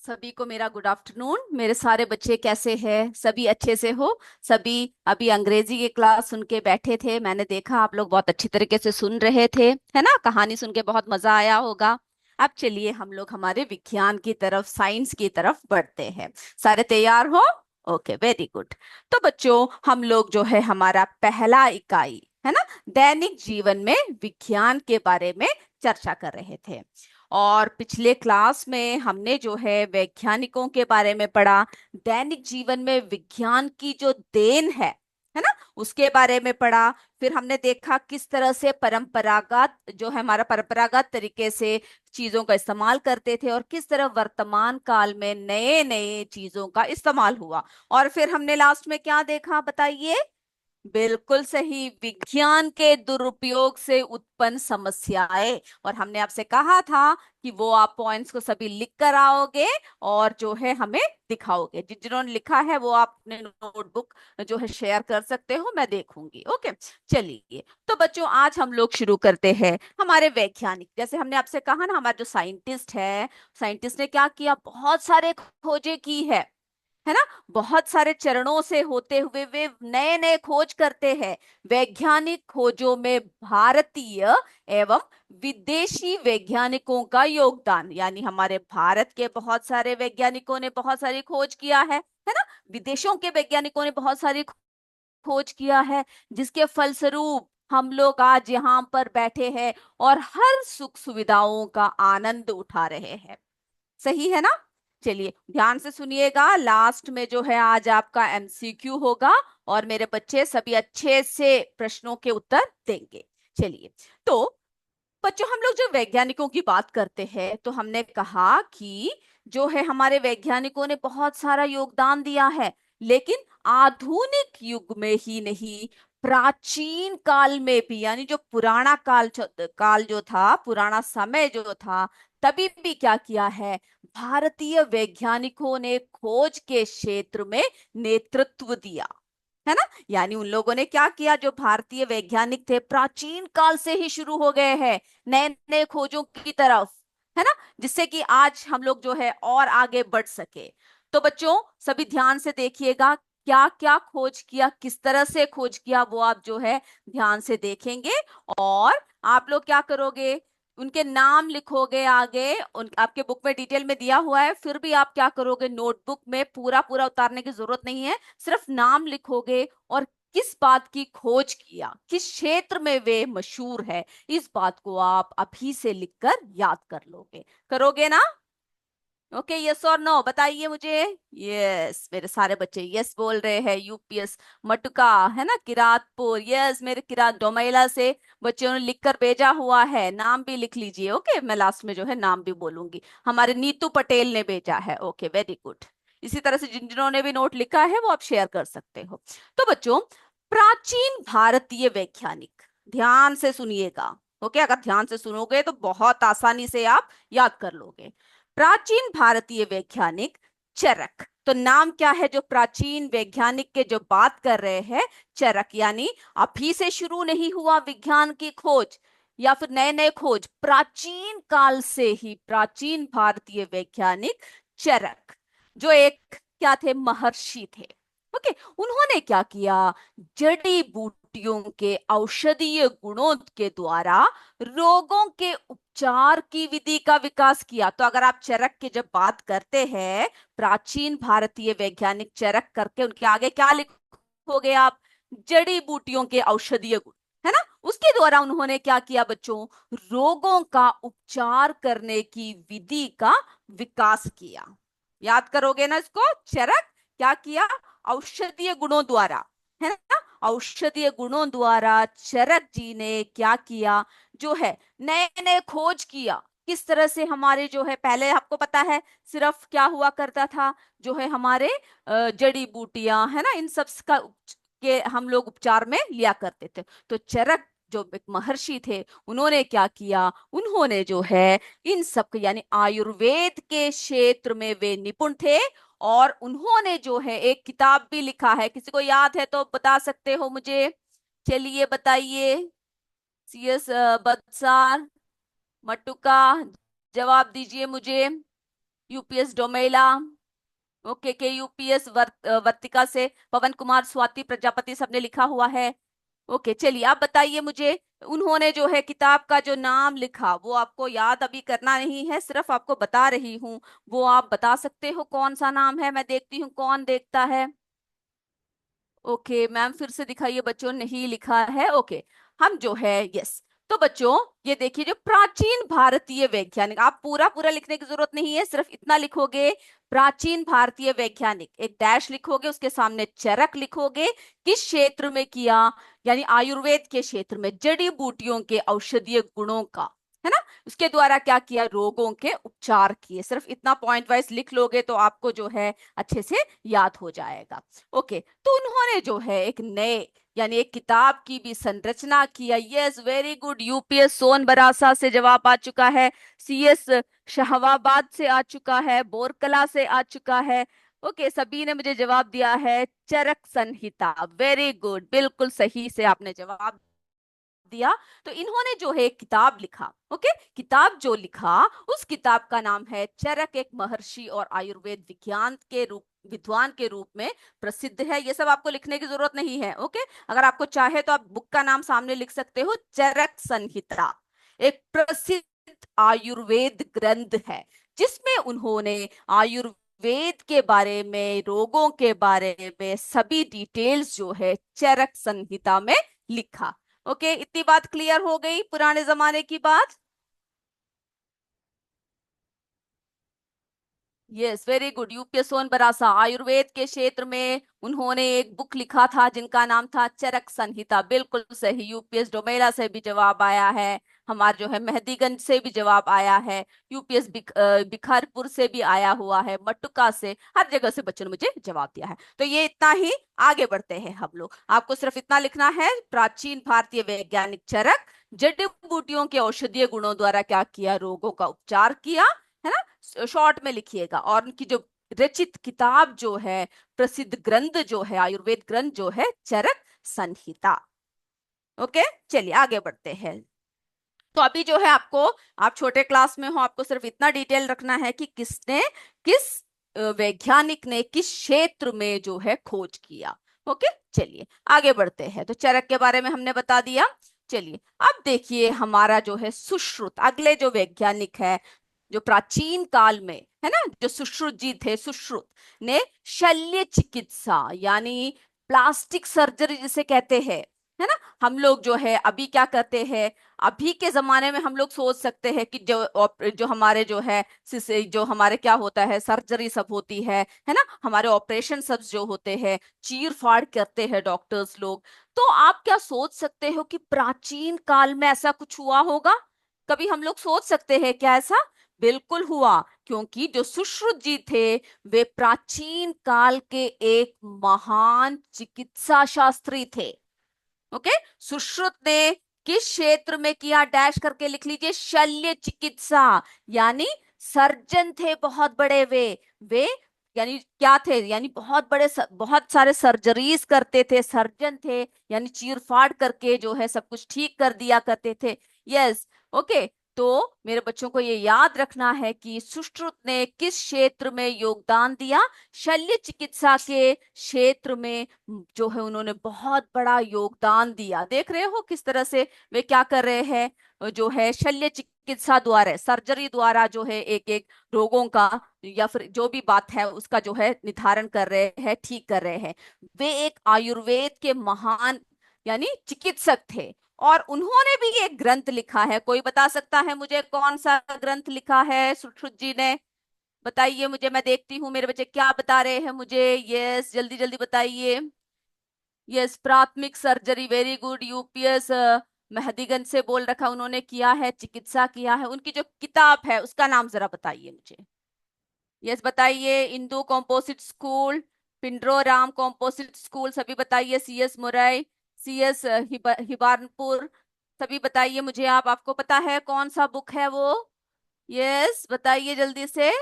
सभी को मेरा गुड आफ्टरनून। मेरे सारे बच्चे कैसे हैं? सभी अच्छे से हो? सभी अभी अंग्रेजी की क्लास सुन के बैठे थे। मैंने देखा आप लोग बहुत अच्छी तरीके से सुन रहे थे, है ना? कहानी सुन के बहुत मजा आया होगा। अब चलिए हम लोग हमारे विज्ञान की तरफ, साइंस की तरफ बढ़ते हैं। सारे तैयार हो? Okay, very good. तो बच्चों, हम लोग जो है हमारा पहला इकाई है ना, दैनिक जीवन में विज्ञान के बारे में चर्चा कर रहे थे। और पिछले क्लास में हमने जो है वैज्ञानिकों के बारे में पढ़ा, दैनिक जीवन में विज्ञान की जो देन है ना, उसके बारे में पढ़ा। फिर हमने देखा किस तरह से परंपरागत जो है हमारा परंपरागत तरीके से चीजों का इस्तेमाल करते थे और किस तरह वर्तमान काल में नए नए चीजों का इस्तेमाल हुआ। और फिर हमने लास्ट में क्या देखा बताइए? बिल्कुल सही, विज्ञान के दुरुपयोग से उत्पन्न समस्याएं। और हमने आपसे कहा था कि वो आप पॉइंट्स को सभी लिख कर आओगे और जो है हमें दिखाओगे। जिन्होंने लिखा है वो आप अपने नोटबुक जो है शेयर कर सकते हो, मैं देखूंगी। ओके, चलिए। तो बच्चों, आज हम लोग शुरू करते हैं हमारे वैज्ञानिक। जैसे हमने आपसे कहा ना, हमारा जो साइंटिस्ट है, साइंटिस्ट ने क्या किया? बहुत सारे खोजें की है ना। बहुत सारे चरणों से होते हुए वे नए नए खोज करते हैं। वैज्ञानिक खोजों में भारतीय एवं विदेशी वैज्ञानिकों का योगदान, यानी हमारे भारत के बहुत सारे वैज्ञानिकों ने बहुत सारी खोज किया है ना। विदेशों के वैज्ञानिकों ने बहुत सारी खोज किया है, जिसके फलस्वरूप हम लोग आज यहाँ पर बैठे हैं और हर सुख सुविधाओं का आनंद उठा रहे हैं। सही है ना? चलिए ध्यान से सुनिएगा, लास्ट में जो है आज आपका एमसीक्यू होगा और मेरे बच्चे सभी अच्छे से प्रश्नों के उत्तर देंगे। चलिए, तो बच्चों, हम लोग जो वैज्ञानिकों की बात करते हैं तो हमने कहा कि जो है हमारे वैज्ञानिकों ने बहुत सारा योगदान दिया है, लेकिन आधुनिक युग में ही नहीं, प्राचीन काल में भी, यानी जो पुराना काल जो था, पुराना समय जो था, तभी भी क्या किया है? भारतीय वैज्ञानिकों ने खोज के क्षेत्र में नेतृत्व दिया, है ना। यानी उन लोगों ने क्या किया? जो भारतीय वैज्ञानिक थे, प्राचीन काल से ही शुरू हो गए हैं नए नए खोजों की तरफ, है ना, जिससे कि आज हम लोग जो है और आगे बढ़ सके। तो बच्चों, सभी ध्यान से देखिएगा, क्या क्या खोज किया, किस तरह से खोज किया, वो आप जो है ध्यान से देखेंगे। और आप लोग क्या करोगे? उनके नाम लिखोगे आगे, उन आपके बुक में डिटेल में दिया हुआ है, फिर भी आप क्या करोगे? नोटबुक में पूरा पूरा उतारने की जरूरत नहीं है, सिर्फ नाम लिखोगे और किस बात की खोज किया, किस क्षेत्र में वे मशहूर है, इस बात को आप अभी से लिखकर याद कर लोगे। करोगे ना? ओके, यस और नो बताइए मुझे। यस, मेरे सारे बच्चे यस बोल रहे हैं। यूपीएस मटुका, है ना, किरातपुर, यस, मेरे किरात डोमैला से बच्चों ने लिख कर भेजा हुआ है। नाम भी लिख लीजिए। ओके, मैं लास्ट में जो है नाम भी बोलूंगी। हमारे नीतू पटेल ने भेजा है। Okay, very good. इसी तरह से जिन्होंने भी नोट लिखा है वो आप शेयर कर सकते हो। तो बच्चों, प्राचीन भारतीय वैज्ञानिक, ध्यान से सुनिएगा। ओके, अगर ध्यान से सुनोगे तो बहुत आसानी से आप याद कर लोगे। प्राचीन भारतीय वैज्ञानिक चरक, तो नाम क्या है जो प्राचीन वैज्ञानिक के जो बात कर रहे हैं? चरक, यानी अभी से शुरू नहीं हुआ विज्ञान की खोज या फिर नए नए खोज, प्राचीन काल से ही प्राचीन भारतीय वैज्ञानिक चरक, जो एक क्या थे? महर्षि थे। ओके, उन्होंने क्या किया? जड़ी बूटियों के औषधीय गुणों के द्वारा रोगों के उपचार की विधि का विकास किया। तो अगर आप चरक की जब बात करते हैं, प्राचीन भारतीय वैज्ञानिक चरक करके उनके आगे क्या लिखोगे आप? जड़ी बूटियों के औषधीय गुण, है ना। उसके द्वारा उन्होंने क्या किया बच्चों? रोगों का उपचार करने की विधि का विकास किया। याद करोगे ना इसको? चरक क्या किया? औषधीय गुणों द्वारा, है ना, औषधीय गुणों द्वारा चरक जी ने क्या किया? जो है नए नए खोज किया। किस तरह से हमारे जो है, पहले आपको पता है सिर्फ क्या हुआ करता था? जो है हमारे जड़ी बूटियां, है ना, इन सब का के हम लोग उपचार में लिया करते थे। तो चरक जो एक महर्षि थे, उन्होंने क्या किया? उन्होंने जो है इन सब, यानी आयुर्वेद के क्षेत्र में वे निपुण थे। और उन्होंने जो है एक किताब भी लिखा है, किसी को याद है तो बता सकते हो मुझे। चलिए बताइए। CS बत्सार, मटुका, जवाब दीजिए मुझे। यूपीएस डोमेला। ओके, के यूपीएस वर्तिका से पवन कुमार, स्वाति प्रजापति सबने लिखा हुआ है। ओके, चलिए आप बताइए मुझे, उन्होंने जो है किताब का जो नाम लिखा वो आपको याद अभी करना नहीं है, सिर्फ आपको बता रही हूँ। वो आप बता सकते हो कौन सा नाम है? मैं देखती हूँ कौन देखता है। ओके मैम, फिर से दिखाइए बच्चों, नहीं लिखा है। ओके, हम जो है यस, तो बच्चों ये देखिए, जो प्राचीन भारतीय वैज्ञानिक, आप पूरा पूरा लिखने की जरूरत नहीं है, सिर्फ इतना लिखोगे, प्राचीन भारतीय वैज्ञानिक, एक डैश लिखोगे, उसके सामने चरक लिखोगे, किस क्षेत्र में किया, यानी आयुर्वेद के क्षेत्र में, जड़ी बूटियों के औषधीय गुणों का, है ना, उसके द्वारा क्या किया, रोगों के उपचार किए। सिर्फ इतना पॉइंट वाइज लिख लोगे तो आपको जो है अच्छे से याद हो जाएगा। ओके, तो उन्होंने जो है एक नए, यानी एक किताब की भी संरचना किया। यस, वेरी गुड, यूपीएस सोन बरासा से जवाब आ चुका है, सीएस शहवाबाद से आ चुका है, बोरकला से आ चुका है। ओके, सभी ने मुझे जवाब दिया है चरक संहिता। वेरी गुड, बिल्कुल सही से आपने जवाब दिया। तो इन्होंने जो है एक किताब लिखा। ओके, किताब जो लिखा, उस किताब का नाम है चरक, एक महर्षि और आयुर्वेद विज्ञान के रूप, विद्वान के रूप में प्रसिद्ध है। ये सब आपको लिखने की जरूरत नहीं है। ओके, अगर आपको चाहे तो आप बुक का नाम सामने लिख सकते हो, चरक संहिता, एक प्रसिद्ध आयुर्वेद ग्रंथ है, जिसमें उन्होंने आयुर्वेद के बारे में, रोगों के बारे में सभी डिटेल्स जो है चरक संहिता में लिखा। ओके, इतनी बात क्लियर हो गई, पुराने जमाने की बात। यस, वेरी गुड, यूपीएस सोन बरासा, आयुर्वेद के क्षेत्र में उन्होंने एक बुक लिखा था जिनका नाम था चरक संहिता। बिल्कुल सही, यूपीएस डोमेला से भी जवाब आया है, हमारे जो है मेहदीगंज से भी जवाब आया है, यूपीएस बिखारपुर से भी आया हुआ है, मटुका से, हर जगह से बच्चों ने मुझे जवाब दिया है। तो ये इतना ही, आगे बढ़ते हैं हम लोग। आपको सिर्फ इतना लिखना है, प्राचीन भारतीय वैज्ञानिक चरक जड़ी बूटियों के औषधीय गुणों द्वारा क्या किया, रोगों का उपचार किया, है ना, शॉर्ट में लिखिएगा। और उनकी जो रचित किताब जो है, प्रसिद्ध ग्रंथ जो है, आयुर्वेद ग्रंथ जो है चरक संहिता। ओके, चलिए आगे बढ़ते हैं। तो अभी जो है आपको, आप छोटे क्लास में हो, आपको सिर्फ इतना डिटेल रखना है कि किसने, किस वैज्ञानिक ने किस क्षेत्र में जो है खोज किया। ओके, चलिए आगे बढ़ते हैं। तो चरक के बारे में हमने बता दिया। चलिए अब देखिए, हमारा जो है सुश्रुत, अगले जो वैज्ञानिक है, जो प्राचीन काल में, है ना, जो सुश्रुत जी थे, सुश्रुत ने शल्य चिकित्सा, यानी प्लास्टिक सर्जरी जिसे कहते हैं, है ना, हम लोग जो है अभी क्या करते हैं, अभी के जमाने में हम लोग सोच सकते हैं कि जो हमारे जो है जो हमारे क्या होता है, सर्जरी सब होती है ना, हमारे ऑपरेशन सब जो होते हैं, चीर फाड़ करते हैं डॉक्टर्स लोग। तो आप क्या सोच सकते हो कि प्राचीन काल में ऐसा कुछ हुआ होगा? कभी हम लोग सोच सकते हैं क्या ऐसा? बिल्कुल हुआ, क्योंकि जो सुश्रुत जी थे, वे प्राचीन काल के एक महान चिकित्सा शास्त्री थे। ओके, सुश्रुत ने किस क्षेत्र में किया, डैश करके लिख लीजिए, शल्य चिकित्सा, यानी सर्जन थे बहुत बड़े वे यानी क्या थे, यानी बहुत बड़े बहुत सारे सर्जरीज करते थे, सर्जन थे, यानी चीर फाड़ करके जो है सब कुछ ठीक कर दिया करते थे। यस, ओके, तो मेरे बच्चों को ये याद रखना है कि सुश्रुत ने किस क्षेत्र में योगदान दिया, शल्य चिकित्सा के क्षेत्र में जो है उन्होंने बहुत बड़ा योगदान दिया। देख रहे हो किस तरह से वे क्या कर रहे हैं, जो है शल्य चिकित्सा द्वारा, सर्जरी द्वारा जो है एक एक रोगों का, या फिर जो भी बात है उसका जो है निर्धारण कर रहे हैं, ठीक कर रहे हैं। वे एक आयुर्वेद के महान, यानी चिकित्सक थे। और उन्होंने भी एक ग्रंथ लिखा है, कोई बता सकता है मुझे कौन सा ग्रंथ लिखा है सुश्रुत जी ने? बताइए मुझे, मैं देखती हूँ मेरे बच्चे क्या बता रहे हैं मुझे। यस, जल्दी जल्दी बताइए। यस, प्राथमिक surgery, very good, UPS Mehdiganj से बोल रखा उन्होंने, किया है, चिकित्सा किया है। उनकी जो किताब है उसका नाम जरा बताइए मुझे। यस बताइए, Indu composite school, pindrow Ram composite school, सभी बताइए, सीएस मुरई, सीएस हिबारनपुर, सभी बताइए मुझे। आपको पता है कौन सा बुक है वो? यस, बताइए जल्दी से।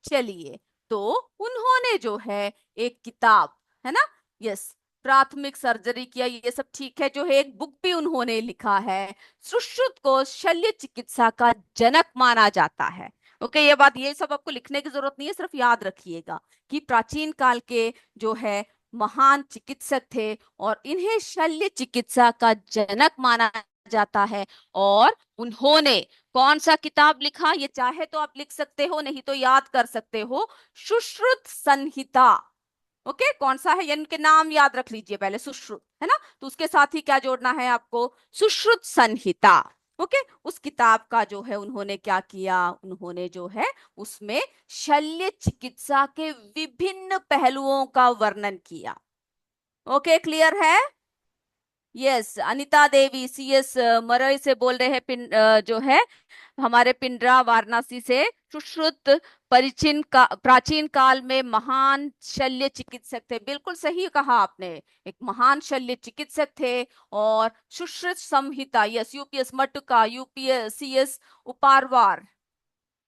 चलिए, तो उन्होंने जो है एक किताब, है ना, यस, प्राथमिक सर्जरी किया, ये सब ठीक है, जो है एक बुक भी उन्होंने लिखा है। सुश्रुत को शल्य चिकित्सा का जनक माना जाता है। ओके, ये बात, ये सब आपको लिखने की जरूरत नहीं है, सिर्फ याद रखिएगा कि प्राचीन काल के जो है महान चिकित्सक थे और इन्हें शल्य चिकित्सा का जनक माना जाता है। और उन्होंने कौन सा किताब लिखा, ये चाहे तो आप लिख सकते हो, नहीं तो याद कर सकते हो, सुश्रुत संहिता। ओके, कौन सा है, ये इनके नाम याद रख लीजिए पहले, सुश्रुत है ना, तो उसके साथ ही क्या जोड़ना है आपको, सुश्रुत संहिता। ओके, उस किताब का जो है उन्होंने क्या किया, उन्होंने जो है उसमें शल्य चिकित्सा के विभिन्न पहलुओं का वर्णन किया। ओके, क्लियर है। यस, अनिता देवी सीएस मरई से बोल रहे हैं, जो है हमारे पिंडरा वाराणसी से। सुश्रुत प्राचीन काल में महान शल्य चिकित्सक थे, बिल्कुल सही कहा आपने, एक महान शल्य चिकित्सक थे। और Sushruta Samhita, yes, UPS Matuka, UPS CS Uparwar.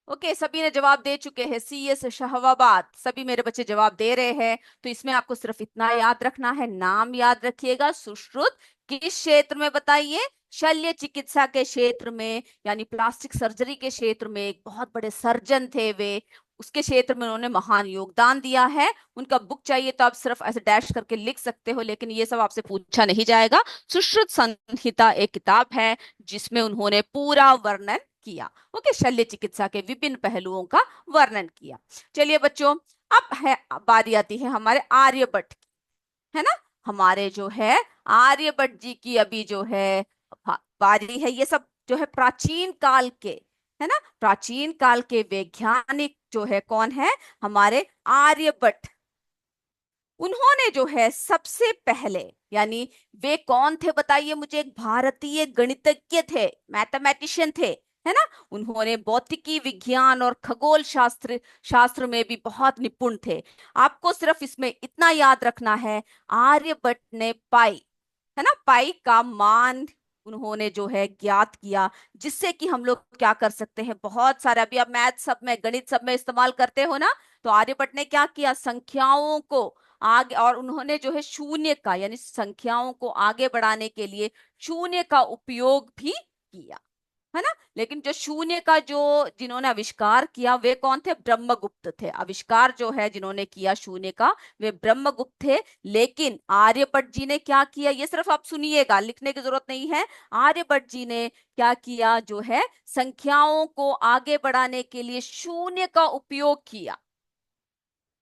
Okay, सभी ने जवाब दे चुके हैं, सीएस शहवाबाद, सभी मेरे बच्चे जवाब दे रहे हैं। तो इसमें आपको सिर्फ इतना याद रखना है, नाम याद रखिएगा, सुश्रुत किस क्षेत्र में बताइए, शल्य चिकित्सा के क्षेत्र में, यानी प्लास्टिक सर्जरी के क्षेत्र में एक बहुत बड़े सर्जन थे वे, उसके क्षेत्र में उन्होंने महान योगदान दिया है। उनका बुक चाहिए तो आप सिर्फ ऐसे डैश करके लिख सकते हो, लेकिन ये सब आपसे पूछा नहीं जाएगा। सुश्रुत संहिता एक किताब है जिसमें उन्होंने पूरा वर्णन किया। ओके, शल्य चिकित्सा के विभिन्न पहलुओं का वर्णन किया। चलिए बच्चों, अब है बारी आती है हमारे आर्यभट्ट की, है ना, हमारे जो है आर्यभट्ट जी की अभी जो है बारी है। ये सब जो है प्राचीन काल के, है ना, प्राचीन काल के वैज्ञानिक जो है कौन है, हमारे आर्यभट्ट। उन्होंने जो है सबसे पहले, यानी वे कौन थे बताइए मुझे, एक भारतीय गणितज्ञ थे, मैथमेटिशियन थे, है ना। उन्होंने भौतिकी विज्ञान और खगोल शास्त्र में भी बहुत निपुण थे। आपको सिर्फ इसमें इतना याद रखना है, आर्यभट्ट ने पाई, है ना, पाई का मान उन्होंने जो है ज्ञात किया, जिससे कि हम लोग क्या कर सकते हैं, बहुत सारे, अभी आप मैथ सब में, गणित सब में इस्तेमाल करते हो ना, तो आर्यभट्ट ने क्या किया, संख्याओं को आगे, और उन्होंने जो है शून्य का, यानी संख्याओं को आगे बढ़ाने के लिए शून्य का उपयोग भी किया, है ना। लेकिन जो शून्य का जो जिन्होंने आविष्कार किया वे कौन थे, ब्रह्मगुप्त थे। आविष्कार जो है जिन्होंने किया शून्य का, वे ब्रह्मगुप्त थे। लेकिन आर्यभट्ट जी ने क्या किया, ये सिर्फ आप सुनिएगा, लिखने की जरूरत नहीं है। आर्यभट्ट जी ने क्या किया, जो है संख्याओं को आगे बढ़ाने के लिए शून्य का उपयोग किया।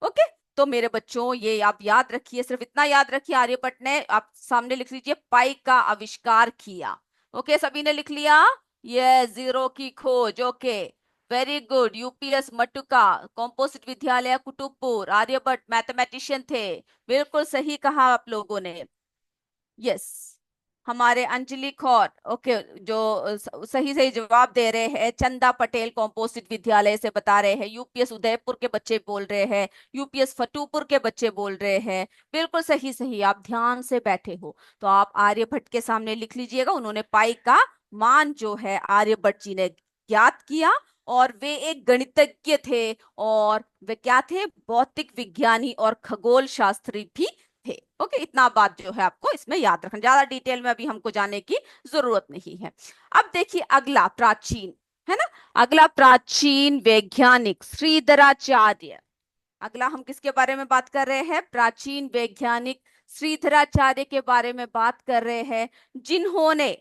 ओके, तो मेरे बच्चों ये आप याद रखिए, सिर्फ इतना याद रखिए, आर्यभट्ट ने, आप सामने लिख लीजिए, पाई का आविष्कार किया। ओके, सभी ने लिख लिया, ये जीरो की खोज। Okay, very good, UPS Matuka, composite विद्यालय कुतुबपुर, आर्यभट्ट मैथमेटिशियन थे, बिल्कुल सही कहा आप लोगों ने। यस, हमारे अंजलि कौर, ओके, जो सही सही जवाब दे रहे हैं, चंदा पटेल कॉम्पोजिट विद्यालय से बता रहे हैं, यूपीएस उदयपुर के बच्चे बोल रहे हैं, यूपीएस फतेहपुर के बच्चे बोल रहे हैं, बिल्कुल सही सही, आप ध्यान से बैठे हो। तो आप आर्यभट्ट के सामने लिख लीजिएगा, उन्होंने पाई का मान जो है आर्यभट्ट जी ने ज्ञात किया, और वे एक गणितज्ञ थे, और वे क्या थे, भौतिक विज्ञानी और खगोल शास्त्री भी थे। ओके, इतना बात जो है आपको इसमें याद रखना, ज्यादा डिटेल में अभी हमको जाने की जरूरत नहीं है। अब देखिए अगला प्राचीन, है ना, अगला प्राचीन वैज्ञानिक श्रीधराचार्य। अगला हम किसके बारे में बात कर रहे हैं, प्राचीन वैज्ञानिक श्रीधराचार्य के बारे में बात कर रहे हैं, जिन्होंने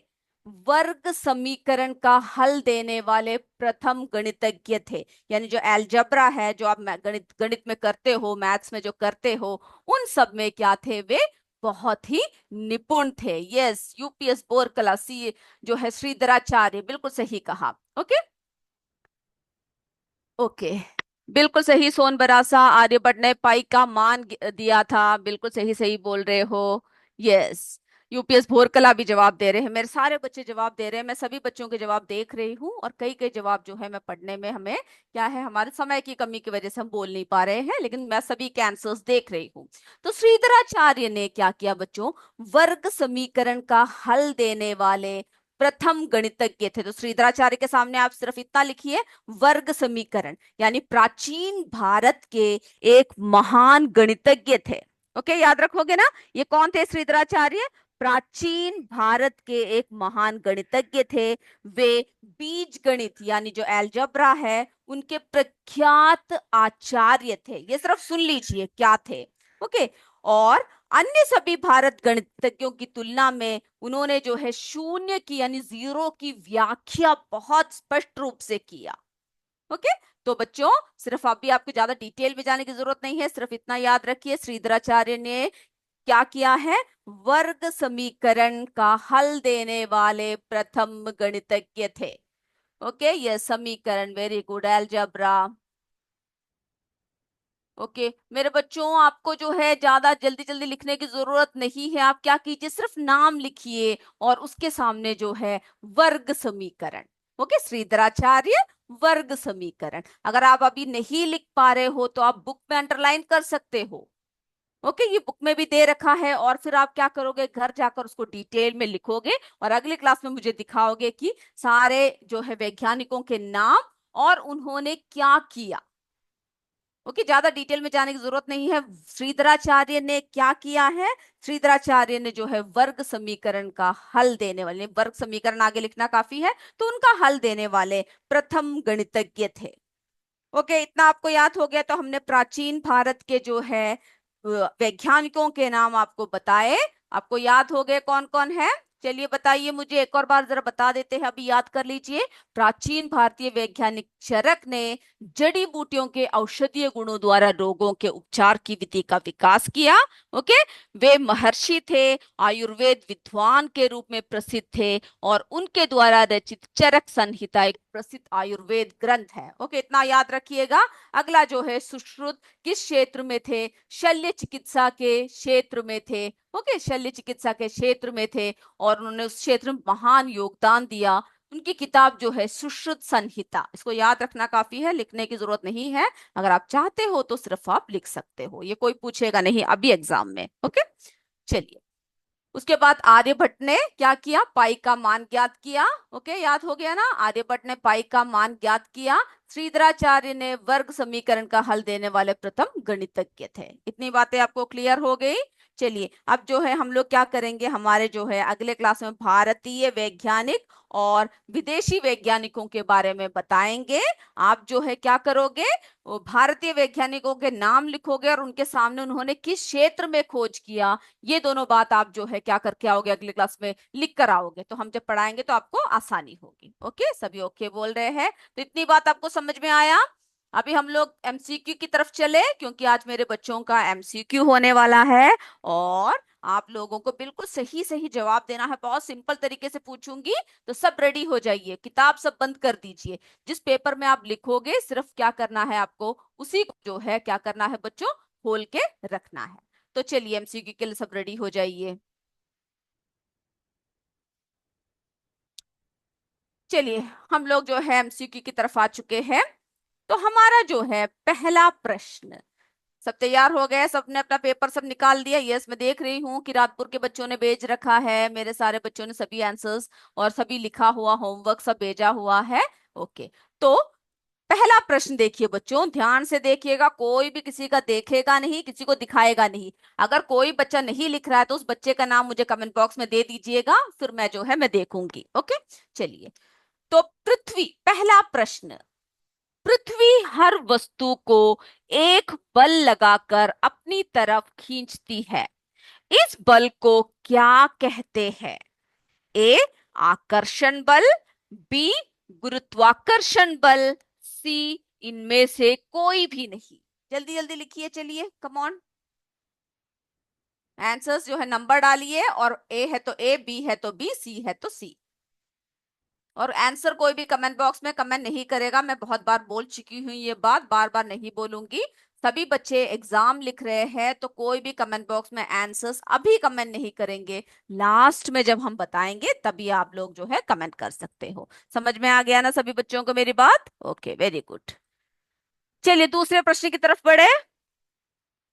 वर्ग समीकरण का हल देने वाले प्रथम गणितज्ञ थे। यानी जो एलजब्रा है, जो आप गणित गणित में करते हो, मैथ्स में जो करते हो, उन सब में क्या थे, वे बहुत ही निपुण थे। यस, यूपीएस बोरकला सी जो है श्रीधराचार्य, बिल्कुल सही कहा। ओके ओके, बिल्कुल सही, सोन बरासा, आर्यभट्ट ने पाई का मान दिया था, बिल्कुल सही सही बोल रहे हो। यस, यूपीएस भोरकला भी जवाब दे रहे हैं, मेरे सारे बच्चे जवाब दे रहे हैं, मैं सभी बच्चों के जवाब देख रही हूँ, और कई कई जवाब जो है मैं पढ़ने में, हमें क्या है, हमारे समय की कमी की वजह से हम बोल नहीं पा रहे हैं, लेकिन मैं सभी के आंसर्स देख रही हूँ। तो श्रीधराचार्य ने क्या किया बच्चों, वर्ग समीकरण का हल देने वाले प्रथम गणितज्ञ थे। तो श्रीधराचार्य के सामने आप सिर्फ इतना लिखिए, वर्ग समीकरण, यानी प्राचीन भारत के एक महान गणितज्ञ थे। ओके, याद रखोगे ना, ये कौन थे श्रीधराचार्य, प्राचीन भारत के एक महान गणितज्ञ थे। वे बीज गणित, यानी जो एल्जब्रा है, उनके प्रख्यात आचार्य थे। ये सिर्फ सुन लीजिए क्या थे। ओके। और अन्य सभी भारत गणितज्ञों की तुलना में उन्होंने जो है शून्य की यानी जीरो की व्याख्या बहुत स्पष्ट रूप से किया। ओके। तो बच्चों सिर्फ अभी आपको ज्यादा डिटेल में जाने की जरूरत नहीं है, सिर्फ इतना याद रखिए श्रीधराचार्य ने क्या किया है, वर्ग समीकरण का हल देने वाले प्रथम गणितज्ञ थे। ओके, यह समीकरण, वेरी गुड, अलजेब्रा। ओके मेरे बच्चों, आपको जो है ज्यादा जल्दी जल्दी लिखने की जरूरत नहीं है। आप क्या कीजिए, सिर्फ नाम लिखिए और उसके सामने जो है वर्ग समीकरण। ओके, श्रीधराचार्य वर्ग समीकरण। अगर आप अभी नहीं लिख पा रहे हो तो आप बुक में अंडरलाइन कर सकते हो। ओके, ये बुक में भी दे रखा है। और फिर आप क्या करोगे, घर जाकर उसको डिटेल में लिखोगे और अगली क्लास में मुझे दिखाओगे कि सारे जो है वैज्ञानिकों के नाम और उन्होंने क्या किया। ओके, ज्यादा डिटेल में जाने की जरूरत नहीं है। श्रीधराचार्य ने क्या किया है, श्रीधराचार्य ने जो है वर्ग समीकरण का हल देने वाले, वर्ग समीकरण आगे लिखना काफी है, तो उनका हल देने वाले प्रथम गणितज्ञ थे। ओके, इतना आपको याद हो गया। तो हमने प्राचीन भारत के जो है वैज्ञानिकों के नाम आपको बताए। आपको याद हो गए कौन कौन है? चलिए बताइए मुझे, एक और बार जरा बता देते हैं, अभी याद कर लीजिए। प्राचीन भारतीय वैज्ञानिक चरक ने जड़ी बूटियों के औषधीय गुणों द्वारा रोगों के उपचार की विधि का विकास किया। ओके, वे महर्षि थे, आयुर्वेद विद्वान के रूप में प्रसिद्ध थे और उनके द्वारा रचित चरक संहिता एक प्रसिद्ध आयुर्वेद ग्रंथ है। ओके, इतना याद रखिएगा। अगला जो है सुश्रुत किस क्षेत्र में थे? शल्य चिकित्सा के क्षेत्र में थे। ओके, शल्य चिकित्सा के क्षेत्र में थे और उन्होंने उस क्षेत्र में महान योगदान दिया। उनकी किताब जो है सुश्रुत संहिता, इसको याद रखना काफी है, लिखने की जरूरत नहीं है। अगर आप चाहते हो तो सिर्फ आप लिख सकते हो, ये कोई पूछेगा नहीं अभी एग्जाम में। ओके, चलिए। उसके बाद आर्यभट्ट ने क्या किया, पाई का मान ज्ञात किया। ओके, याद हो गया ना, आर्यभट्ट ने पाई का मान ज्ञात किया। श्रीधराचार्य ने वर्ग समीकरण का हल देने वाले प्रथम गणितज्ञ थे। इतनी बातें आपको क्लियर हो गई। चलिए, अब जो है हम लोग क्या करेंगे, हमारे जो है अगले क्लास में भारतीय वैज्ञानिक और विदेशी वैज्ञानिकों के बारे में बताएंगे। आप जो है क्या करोगे, वो भारतीय वैज्ञानिकों के नाम लिखोगे और उनके सामने उन्होंने किस क्षेत्र में खोज किया, ये दोनों बात आप जो है क्या करके आओगे, अगली क्लास में लिख कर आओगे। तो हम जब पढ़ाएंगे तो आपको आसानी होगी। ओके, सभी ओके बोल रहे हैं? तो इतनी बात आपको समझ में आया। अभी हम लोग एमसीक्यू की तरफ चले, क्योंकि आज मेरे बच्चों का एमसीक्यू होने वाला है और आप लोगों को बिल्कुल सही सही जवाब देना है। बहुत सिंपल तरीके से पूछूंगी, तो सब रेडी हो जाइए, किताब सब बंद कर दीजिए। जिस पेपर में आप लिखोगे सिर्फ क्या करना है आपको, उसी को जो है क्या करना है बच्चों, खोल के रखना है। तो चलिए एमसीक्यू के लिए सब रेडी हो जाइए। चलिए, हम लोग जो है एमसीक्यू की तरफ आ चुके हैं। तो हमारा जो है पहला प्रश्न, सब तैयार हो गए, सबने अपना पेपर सब निकाल दिया? यस, मैं देख रही हूँ कि राजपुर के बच्चों ने भेज रखा है, मेरे सारे बच्चों ने सभी आंसर्स और सभी लिखा हुआ होमवर्क सब भेजा हुआ है। ओके, तो पहला प्रश्न देखिए बच्चों, ध्यान से देखिएगा, कोई भी किसी का देखेगा नहीं, किसी को दिखाएगा नहीं। अगर कोई बच्चा नहीं लिख रहा है तो उस बच्चे का नाम मुझे कमेंट बॉक्स में दे दीजिएगा, फिर मैं जो है मैं देखूंगी। ओके, चलिए। तो पृथ्वी, पहला प्रश्न, पृथ्वी हर वस्तु को एक बल लगाकर अपनी तरफ खींचती है, इस बल को क्या कहते हैं? ए आकर्षण बल, बी गुरुत्वाकर्षण बल, सी इनमें से कोई भी नहीं। जल्दी जल्दी लिखिए, चलिए कम ऑन, आंसर्स जो है नंबर डालिए, और ए है तो ए, बी है तो बी, सी है तो सी। और आंसर कोई भी कमेंट बॉक्स में कमेंट नहीं करेगा, मैं बहुत बार बोल चुकी हूँ ये बात, बार बार नहीं बोलूंगी। सभी बच्चे एग्जाम लिख रहे हैं तो कोई भी कमेंट बॉक्स में आंसर्स अभी कमेंट नहीं करेंगे, लास्ट में जब हम बताएंगे तभी आप लोग जो है कमेंट कर सकते हो। समझ में आ गया ना सभी बच्चों को मेरी बात? Okay, very good. चलिए दूसरे प्रश्न की तरफ बढ़े।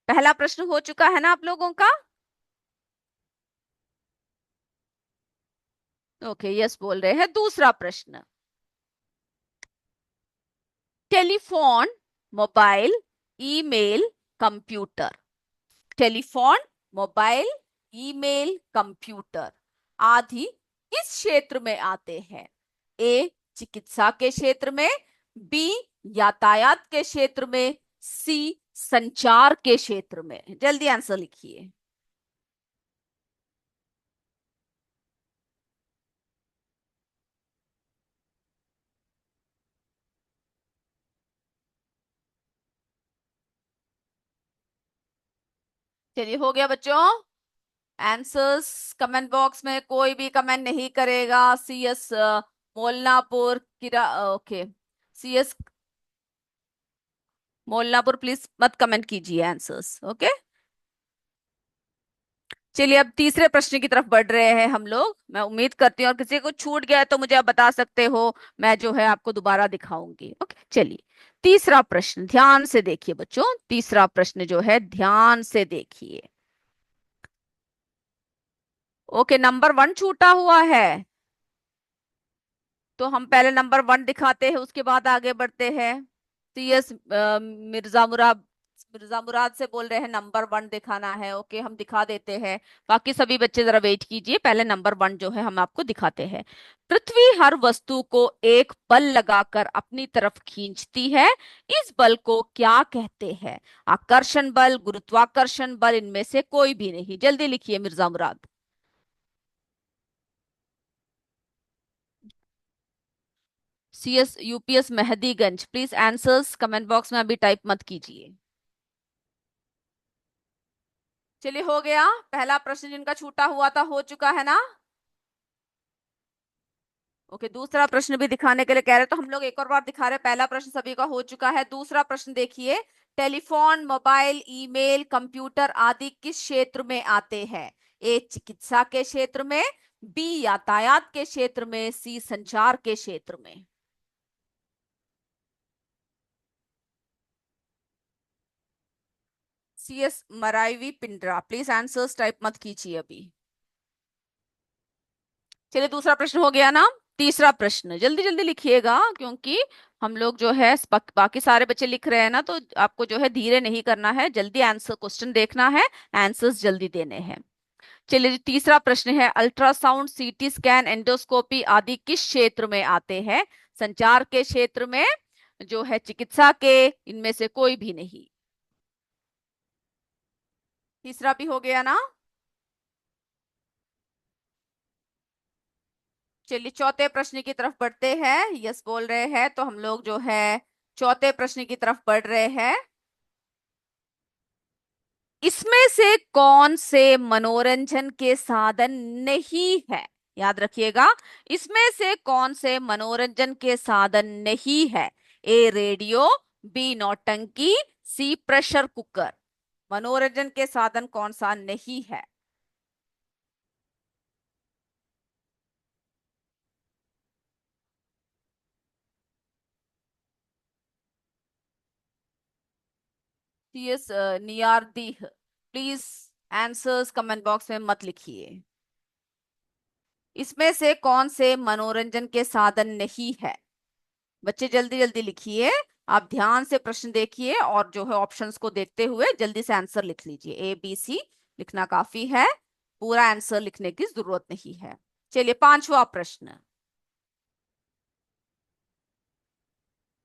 पहला प्रश्न हो चुका है ना आप लोगों का? ओके, यस बोल रहे हैं। दूसरा प्रश्न, telephone, mobile, email, computer, telephone, mobile, email, computer आदि किस क्षेत्र में आते हैं? ए चिकित्सा के क्षेत्र में, बी यातायात के क्षेत्र में, सी संचार के क्षेत्र में? जल्दी आंसर लिखिए। चलिए, हो गया बच्चों आंसर्स। कमेंट बॉक्स में कोई भी कमेंट नहीं करेगा। सी एस मोलनापुर किरा, ओके, सी एस मोलनापुर, प्लीज मत कमेंट कीजिए आंसर्स, ओके। चलिए, अब तीसरे प्रश्न की तरफ बढ़ रहे हैं हम लोग। मैं उम्मीद करती हूँ, और किसी को छूट गया है तो मुझे आप बता सकते हो, मैं जो है आपको दोबारा दिखाऊंगी, ओके। चलिए, तीसरा प्रश्न ध्यान से देखिए बच्चों, तीसरा प्रश्न जो है ध्यान से देखिए। ओके, नंबर वन छूटा हुआ है, तो हम पहले नंबर वन दिखाते हैं, उसके बाद आगे बढ़ते हैं। सी एस मिर्जा मुराद से बोल रहे हैं नंबर वन दिखाना है, ओके, हम दिखा देते हैं। बाकी सभी बच्चे जरा वेट कीजिए, पहले नंबर वन जो है हम आपको दिखाते हैं। पृथ्वी हर वस्तु को एक बल लगाकर अपनी तरफ खींचती है। इस बल को क्या कहते हैं? आकर्षण बल, गुरुत्वाकर्षण बल, इनमें से कोई भी नहीं। जल्दी लिखिए Mirza Murad. C S UPS Mehdiganj, please answers comment box में अभी टाइप मत कीजिए। चलिए, हो गया पहला प्रश्न, जिनका छूटा हुआ था हो चुका है ना। ओके, दूसरा प्रश्न भी दिखाने के लिए कह रहे, तो हम लोग एक और बार दिखा रहे हैं। पहला प्रश्न सभी का हो चुका है, दूसरा प्रश्न देखिए। टेलीफोन, मोबाइल, ईमेल, कंप्यूटर आदि किस क्षेत्र में आते हैं? ए चिकित्सा के क्षेत्र में, बी यातायात के क्षेत्र में, सी संचार के क्षेत्र में? C S Maraivi Pindra, please answers type मत कीजिए अभी। चलिए, दूसरा प्रश्न हो गया ना। तीसरा प्रश्न जल्दी जल्दी लिखिएगा, क्योंकि हम लोग जो है बाकी सारे बच्चे लिख रहे हैं ना, तो आपको जो है धीरे नहीं करना है, जल्दी आंसर क्वेश्चन देखना है, आंसर्स जल्दी देने हैं। चलिए, जो तीसरा प्रश्न है, अल्ट्रासाउंड, सीटी स्कैन, एंडोस्कोपी आदि किस क्षेत्र में आते हैं? संचार के क्षेत्र में, जो है चिकित्सा के, इनमें से कोई भी नहीं। तीसरा भी हो गया ना। चलिए, चौथे प्रश्न की तरफ बढ़ते हैं। यस बोल रहे हैं, तो हम लोग जो है चौथे प्रश्न की तरफ बढ़ रहे हैं। इसमें से कौन से मनोरंजन के साधन नहीं है? याद रखिएगा, इसमें से कौन से मनोरंजन के साधन नहीं है? ए रेडियो, बी नौटंकी, सी प्रेशर कुकर। मनोरंजन के साधन कौन सा नहीं है? C S Niyardih, please answers comment box में मत लिखिए। इसमें से कौन से मनोरंजन के साधन नहीं है? बच्चे जल्दी जल्दी लिखिए। आप ध्यान से प्रश्न देखिए, और जो है ऑप्शंस को देखते हुए जल्दी से आंसर लिख लीजिए। ए बी सी लिखना काफी है, पूरा आंसर लिखने की जरूरत नहीं है। चलिए, पांचवा प्रश्न।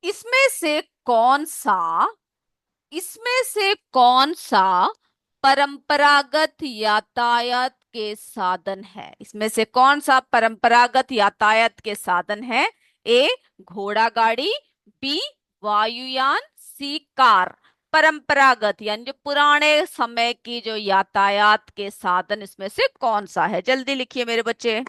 इसमें से कौन सा इसमें से कौन सा परंपरागत यातायात के साधन है? इसमें से कौन सा परंपरागत यातायात के साधन है? ए घोड़ा गाड़ी, बी वायुयान, सी कार। परंपरागत यानी जो पुराने समय की जो यातायात के साधन, इसमें से कौन सा है? जल्दी लिखिए मेरे बच्चे।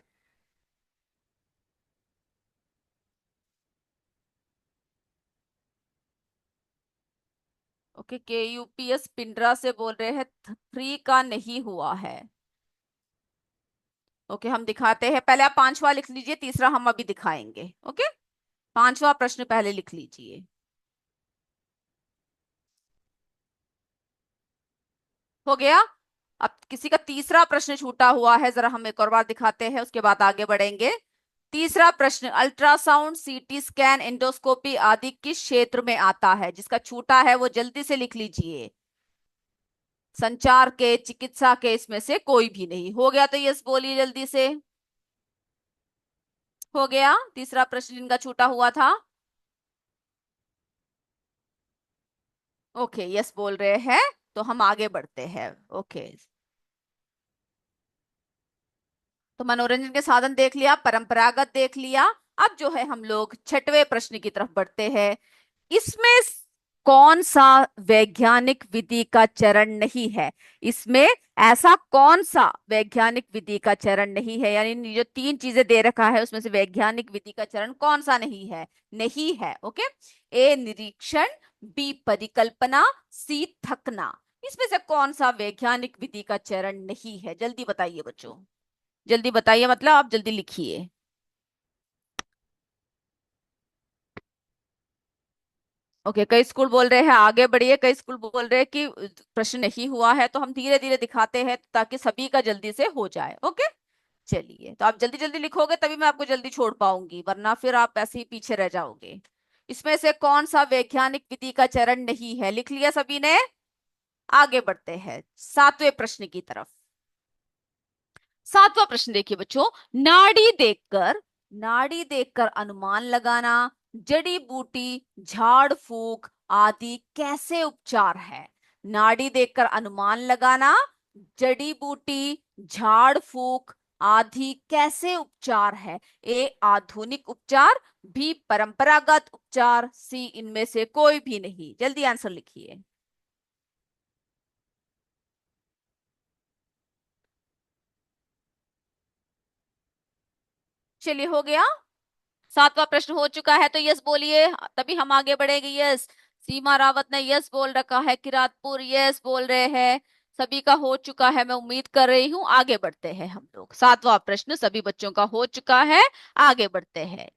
ओके, के यूपीएस पिंडरा से बोल रहे हैं थ्री का नहीं हुआ है। ओके, हम दिखाते हैं, पहले आप पांचवा लिख लीजिए, तीसरा हम अभी दिखाएंगे, ओके। पांचवा प्रश्न पहले लिख लीजिए। हो गया। अब किसी का तीसरा प्रश्न छूटा हुआ है, जरा हम एक और बार दिखाते हैं, उसके बाद आगे बढ़ेंगे। तीसरा प्रश्न, अल्ट्रासाउंड, सीटी स्कैन, एंडोस्कोपी आदि किस क्षेत्र में आता है? जिसका छूटा है वो जल्दी से लिख लीजिए। संचार के, चिकित्सा के, इसमें से कोई भी नहीं। हो गया तो यस बोलिए जल्दी से। हो गया तीसरा प्रश्न जिनका छूटा हुआ था। ओके, यस बोल रहे हैं, तो हम आगे बढ़ते हैं। ओके, तो मनोरंजन के साधन देख लिया, परंपरागत देख लिया। अब जो है हम लोग छठवें प्रश्न की तरफ बढ़ते हैं। इसमें कौन सा वैज्ञानिक विधि का चरण नहीं है? इसमें ऐसा कौन सा वैज्ञानिक विधि का चरण नहीं है, यानी जो तीन चीजें दे रखा है उसमें से वैज्ञानिक विधि का चरण कौन सा नहीं है? नहीं है। ओके, ए निरीक्षण, बी परिकल्पना, सी थकना। इसमें से कौन सा वैज्ञानिक विधि का चरण नहीं है? जल्दी बताइए बच्चों, जल्दी बताइए, मतलब आप जल्दी लिखिए। ओके, कई स्कूल बोल रहे हैं आगे बढ़िए, कई स्कूल बोल रहे हैं कि प्रश्न नहीं हुआ है, तो हम धीरे धीरे दिखाते हैं ताकि सभी का जल्दी से हो जाए। ओके, चलिए, तो आप जल्दी जल्दी लिखोगे तभी मैं आपको जल्दी छोड़ पाऊंगी, वरना फिर आप ऐसे ही पीछे रह जाओगे। इसमें से कौन सा वैज्ञानिक विधि का चरण नहीं है? लिख लिया सभी ने? आगे बढ़ते हैं सातवें प्रश्न की तरफ। सातवां प्रश्न देखिए बच्चों। नाड़ी देखकर, नाड़ी देखकर अनुमान लगाना, जड़ी बूटी, झाड़ फूक आदि कैसे उपचार है? नाड़ी देखकर अनुमान लगाना, जड़ी बूटी, झाड़ फूक आदि कैसे उपचार है? ए आधुनिक उपचार, बी परंपरागत उपचार, सी इनमें से कोई भी नहीं। जल्दी आंसर लिखिए। चलिए, हो गया। सातवां प्रश्न हो चुका है, तो यस बोलिए, तभी हम आगे बढ़ेंगे। यस, सीमा रावत ने यस बोल रखा है, किरातपुर यस बोल रहे हैं। सभी का हो चुका है, मैं उम्मीद कर रही हूँ। आगे बढ़ते हैं हम लोग। सातवां प्रश्न सभी बच्चों का हो चुका है। आगे बढ़ते हैं।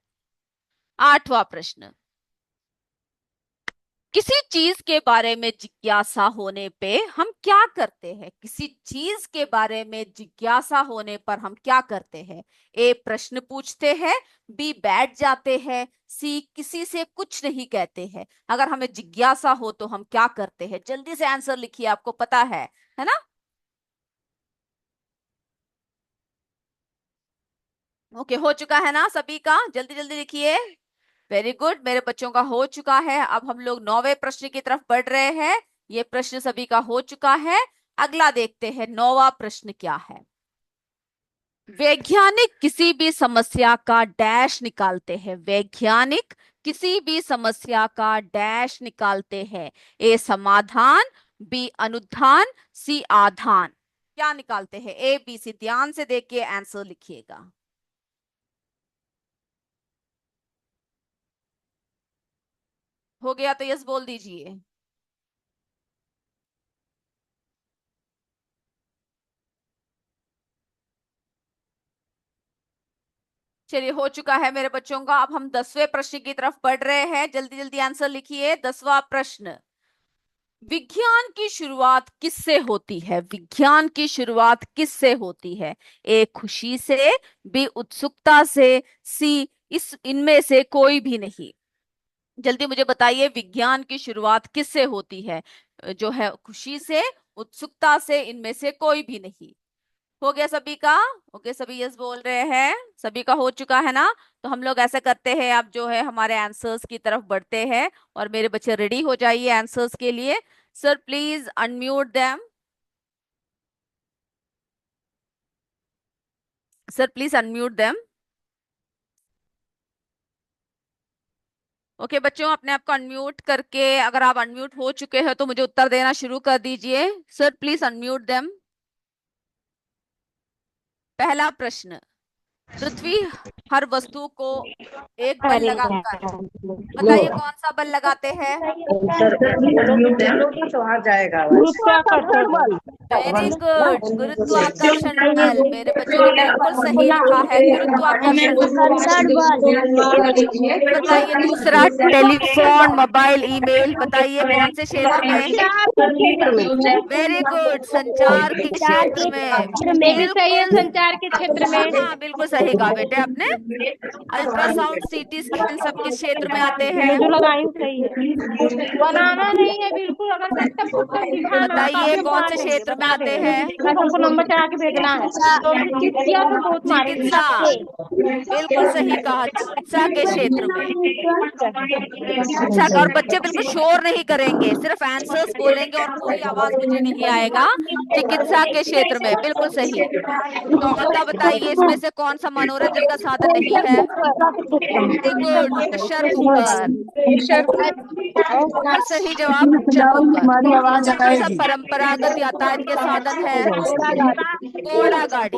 आठवां प्रश्न। किसी चीज के बारे में जिज्ञासा होने पे हम क्या करते हैं? किसी चीज के बारे में जिज्ञासा होने पर हम क्या करते हैं? ए प्रश्न पूछते हैं, बी बैठ जाते हैं, सी किसी से कुछ नहीं कहते हैं। अगर हमें जिज्ञासा हो तो हम क्या करते हैं? जल्दी से आंसर लिखिए, आपको पता है ना? ओके, हो चुका है ना सभी का? जल्दी जल्दी लिखिए। वेरी गुड, मेरे बच्चों का हो चुका है। अब हम लोग नौवे प्रश्न की तरफ बढ़ रहे हैं। ये प्रश्न सभी का हो चुका है। अगला देखते हैं, नौवा प्रश्न क्या है। वैज्ञानिक किसी भी समस्या का डैश निकालते हैं। वैज्ञानिक किसी भी समस्या का डैश निकालते हैं। ए समाधान, बी अनुधान, सी आधान। क्या निकालते हैं? ए बी सी, ध्यान से देख के आंसर लिखिएगा। हो गया तो यस बोल दीजिए। चलिए, हो चुका है मेरे बच्चों का। अब हम 10वें प्रश्न की तरफ बढ़ रहे हैं। जल्दी जल्दी आंसर लिखिए। 10वां प्रश्न। विज्ञान की शुरुआत किससे होती है? विज्ञान की शुरुआत किससे होती है? ए खुशी से, बी उत्सुकता से, सी इस इनमें से कोई भी नहीं। जल्दी मुझे बताइए, विज्ञान की शुरुआत किससे होती है? जो है खुशी से, उत्सुकता से, इनमें से कोई भी नहीं। हो गया सभी का? ओके, सभी यस बोल रहे हैं, सभी का हो चुका है ना? तो हम लोग ऐसा करते हैं, अब जो है हमारे आंसर्स की तरफ बढ़ते हैं, और मेरे बच्चे रेडी हो जाइए आंसर्स के लिए। Sir please unmute them. Sir please unmute them. Okay बच्चों, अपने आप को अनम्यूट करके, अगर आप अनम्यूट हो चुके हैं तो मुझे उत्तर देना शुरू कर दीजिए। Sir please unmute them. पहला प्रश्न। पृथ्वी हर वस्तु को एक बल अरे लगाता है। यार, बताइए कौन सा बल लगाते हैं? बोलोगी तो आ जाएगा आवाज। गुरुत्वाकर्षण बल। वेरी गुड, गुरुत्वाकर्षण बल। मेरे बच्चों ने बिल्कुल सही लिखा है, गुरुत्वाकर्षण बल। घर्षण बल। बताइए दूसरा। टेलीफोन, मोबाइल, ईमेल, बताइए कौन से क्षेत्र में? संचार के क्षेत्र में। वेरी गुड, संचार के संचार क्षेत्र के में। ये भी सही है, बिल्कुल। संचार के क्षेत्र में। हाँ, बिल्कुल सही कहा बेटे आपने। अल्ट्रासाउंड, सीटी स्कैन सब किस क्षेत्र में आते हैं? जो लगाई हूँ सही है। बनाना नहीं है बिल्कुल, अगर कट्टा पुट्टा दिखाना तो बताइए अभी कौन से बांधेंगे, क्षेत्र में आते हैं? हमको नंबर चढ़ा के भेजना है तो चिट्ठिया तो बहुत मारेंगे। चिकित्सा, बिल्कुल सही कहा, चिकित्सा के क्षेत्र में। अच्छा, और बच्चे बिल्कुल शोर नहीं करेंगे, सिर्फ आंसर्स बोलेंगे और कोई आवाज मुझे नहीं आएगा। चिकित्सा के क्षेत्र में, बिल्कुल सही। तो अता बताइए, इसमें से कौन सा मनोरंजन का साधन नहीं है? Very good, pressure cooker. बिल्कुल सही जवाब, प्रेशर कुकर। तुम्हारी आवाज कौन सा आएगी। परंपरागत यातायात के साधन है? घोड़ा गाड़ी।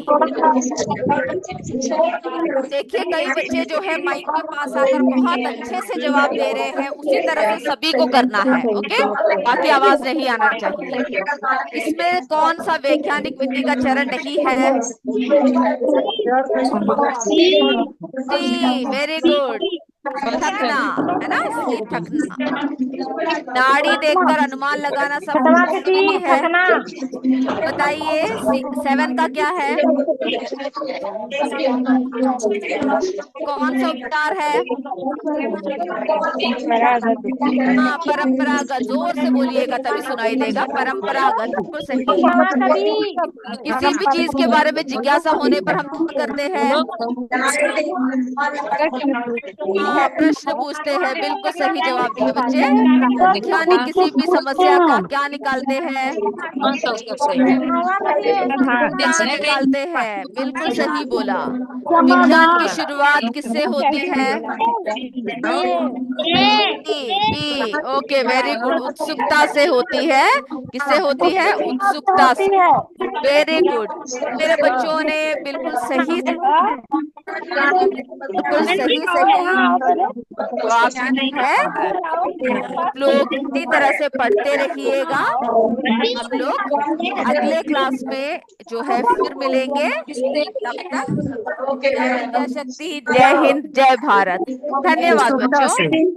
देखिए, कई बच्चे जो है माइक के पास आकर बहुत अच्छे से जवाब दे रहे हैं, उसी तरह से सभी को करना है, ओके? बाकी आवाज नहीं आना चाहिए। इसमें कौन सा वैज्ञानिक विधि का चरण नहीं है? सी, वेरी गुड। थकना, है ना, सी थकना। नाड़ी देखकर अनुमान लगाना सब खतवा के सही सी है। थकना। बताइए, 7 का क्या है? कौन सा उपचार है? हाँ, परंपरागत। जोर से बोलिएगा तभी सुनाई देगा। परंपरागत, बिल्कुल सही। खतवा कभी तो किसी भी चीज के बारे में जिज्ञासा होने पर हम क्या करते हैं? हाँ, प्रश्न पूछते हैं, बिल्कुल सही जवाब दिया बच्चे। वैज्ञानिक किसी भी समस्या का क्या निकालते हैं? समाधान निकालते हैं, बिल्कुल सही बोला। विज्ञान की शुरुआत किससे होती है? B, okay, very good. उत्सुकता से होती है। किससे होती है? उत्सुकता से। Very good. मेरे बच्चों ने बिल्कुल सही, बिल्कुल सही सही जवाब दिया है। आप लोग इसी तरह से पढ़ते रहिएगा। हम लोग अगले क्लास में जो है फिर मिलेंगे। तब तक जय विद्या शक्ति, जय हिंद, जय भारत। धन्यवाद उत्सुकता बच्चों। से।